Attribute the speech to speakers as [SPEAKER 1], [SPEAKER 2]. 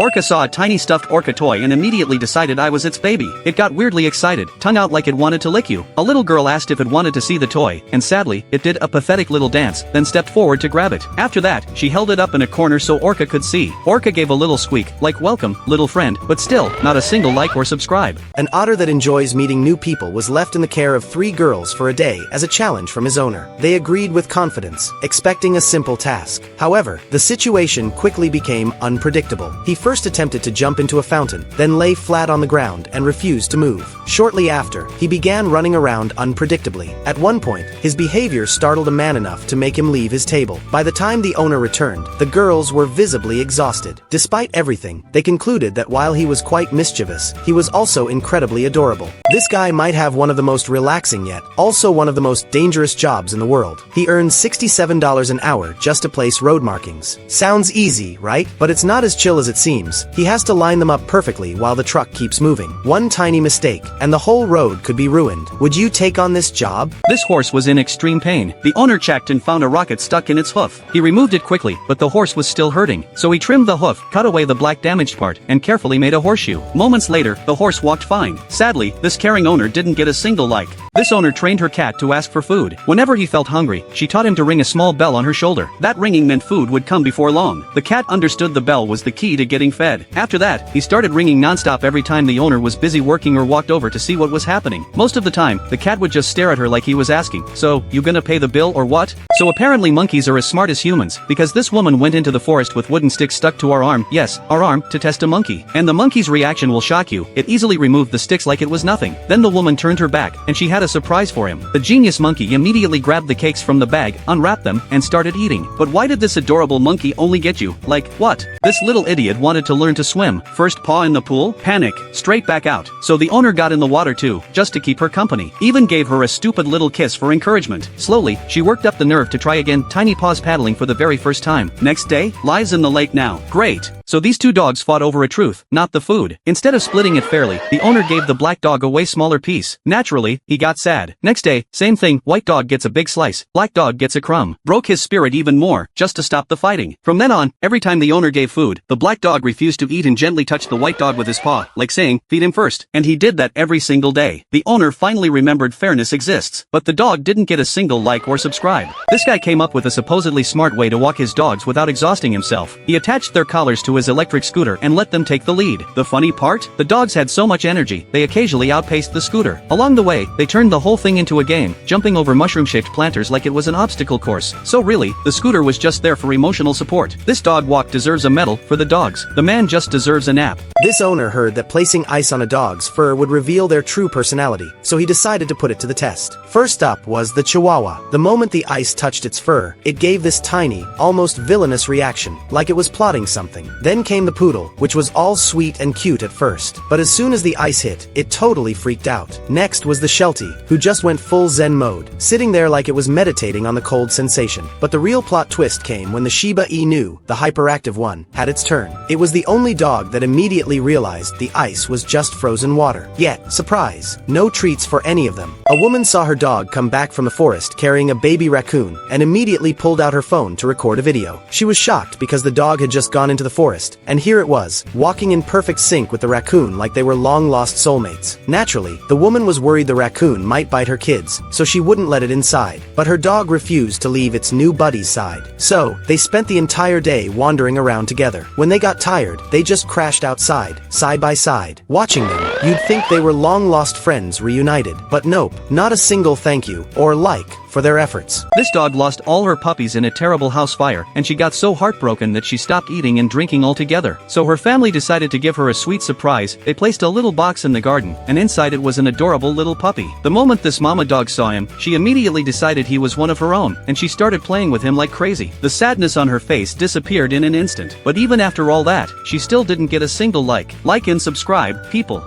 [SPEAKER 1] Orca saw a tiny stuffed orca toy and immediately decided I was its baby. It got weirdly excited, tongue out like it wanted to lick you. A little girl asked if it wanted to see the toy, and sadly, it did a pathetic little dance, then stepped forward to grab it. After that, she held it up in a corner so Orca could see. Orca gave a little squeak, like welcome, little friend, but still, not a single like or subscribe.
[SPEAKER 2] An otter that enjoys meeting new people was left in the care of 3 girls for a day as a challenge from his owner. They agreed with confidence, expecting a simple task. However, the situation quickly became unpredictable. He first attempted to jump into a fountain, then lay flat on the ground and refused to move. Shortly after, he began running around unpredictably. At one point, his behavior startled a man enough to make him leave his table. By the time the owner returned, the girls were visibly exhausted. Despite everything, they concluded that while he was quite mischievous, he was also incredibly adorable. This guy might have one of the most relaxing yet also one of the most dangerous jobs in the world. He earns $67 an hour just to place road markings. Sounds easy, right? But it's not as chill as it seems. He has to line them up perfectly while the truck keeps moving. One tiny mistake, and the whole road could be ruined. Would you take on this job?
[SPEAKER 1] This horse was in extreme pain. The owner checked and found a rocket stuck in its hoof. He removed it quickly, but the horse was still hurting. So he trimmed the hoof, cut away the black damaged part, and carefully made a horseshoe. Moments later, the horse walked fine. Sadly, this caring owner didn't get a single like. This owner trained her cat to ask for food. Whenever he felt hungry, she taught him to ring a small bell on her shoulder. That ringing meant food would come before long. The cat understood the bell was the key to getting fed. After that, he started ringing nonstop every time the owner was busy working or walked over to see what was happening. Most of the time, the cat would just stare at her like he was asking, "So, you gonna pay the bill or what?" So apparently monkeys are as smart as humans, because this woman went into the forest with wooden sticks stuck to our arm, yes, our arm, to test a monkey. And the monkey's reaction will shock you. It easily removed the sticks like it was nothing. Then the woman turned her back, and she had a surprise for him. The genius monkey immediately grabbed the cakes from the bag, unwrapped them, and started eating. But why did this adorable monkey only get you? Like, what? This little idiot wanted to learn to swim. First paw in the pool, panic, straight back out. So the owner got in the water too, just to keep her company. Even gave her a stupid little kiss for encouragement. Slowly, she worked up the nerve to try again, tiny paws paddling for the very first time. Next day, lies in the lake now. Great. So these 2 dogs fought over a truth, not the food. Instead of splitting it fairly, the owner gave the black dog a way smaller piece. Naturally, he got sad. Next day, same thing, white dog gets a big slice, black dog gets a crumb. Broke his spirit even more, just to stop the fighting. From then on, every time the owner gave food, the black dog refused to eat and gently touched the white dog with his paw, like saying, feed him first. And he did that every single day. The owner finally remembered fairness exists. But the dog didn't get a single like or subscribe. This guy came up with a supposedly smart way to walk his dogs without exhausting himself. He attached their collars to his electric scooter and let them take the lead. The funny part? The dogs had so much energy, they occasionally outpaced the scooter. Along the way, they turned the whole thing into a game, jumping over mushroom-shaped planters like it was an obstacle course. So really, the scooter was just there for emotional support. This dog walk deserves a medal for the dogs. The man just deserves a nap.
[SPEAKER 2] This owner heard that placing ice on a dog's fur would reveal their true personality, so he decided to put it to the test. First up was the Chihuahua. The moment the ice touched its fur, it gave this tiny, almost villainous reaction, like it was plotting something. Then came the Poodle, which was all sweet and cute at first, but as soon as the ice hit, it totally freaked out. Next was the Sheltie, who just went full zen mode, sitting there like it was meditating on the cold sensation. But the real plot twist came when the Shiba Inu, the hyperactive one, had its turn. It was the only dog that immediately realized the ice was just frozen water. Yet, surprise, no treats for any of them. A woman saw her dog come back from the forest carrying a baby raccoon and immediately pulled out her phone to record a video. She was shocked because the dog had just gone into the forest, and here it was, walking in perfect sync with the raccoon like they were long-lost soulmates. Naturally, the woman was worried the raccoon might bite her kids, so she wouldn't let it inside. But her dog refused to leave its new buddy's side. So, they spent the entire day wandering around together. When they got tired, they just crashed outside, side by side. Watching them, you'd think they were long-lost friends reunited. But nope, not a single thank you, or like, for their efforts.
[SPEAKER 1] This dog lost all her puppies in a terrible house fire, and she got so heartbroken that she stopped eating and drinking altogether. So her family decided to give her a sweet surprise. They placed a little box in the garden, and inside it was an adorable little puppy. The moment this mama dog saw him, she immediately decided he was one of her own, and she started playing with him like crazy. The sadness on her face disappeared in an instant. But even after all that, she still didn't get a single like and subscribe, people.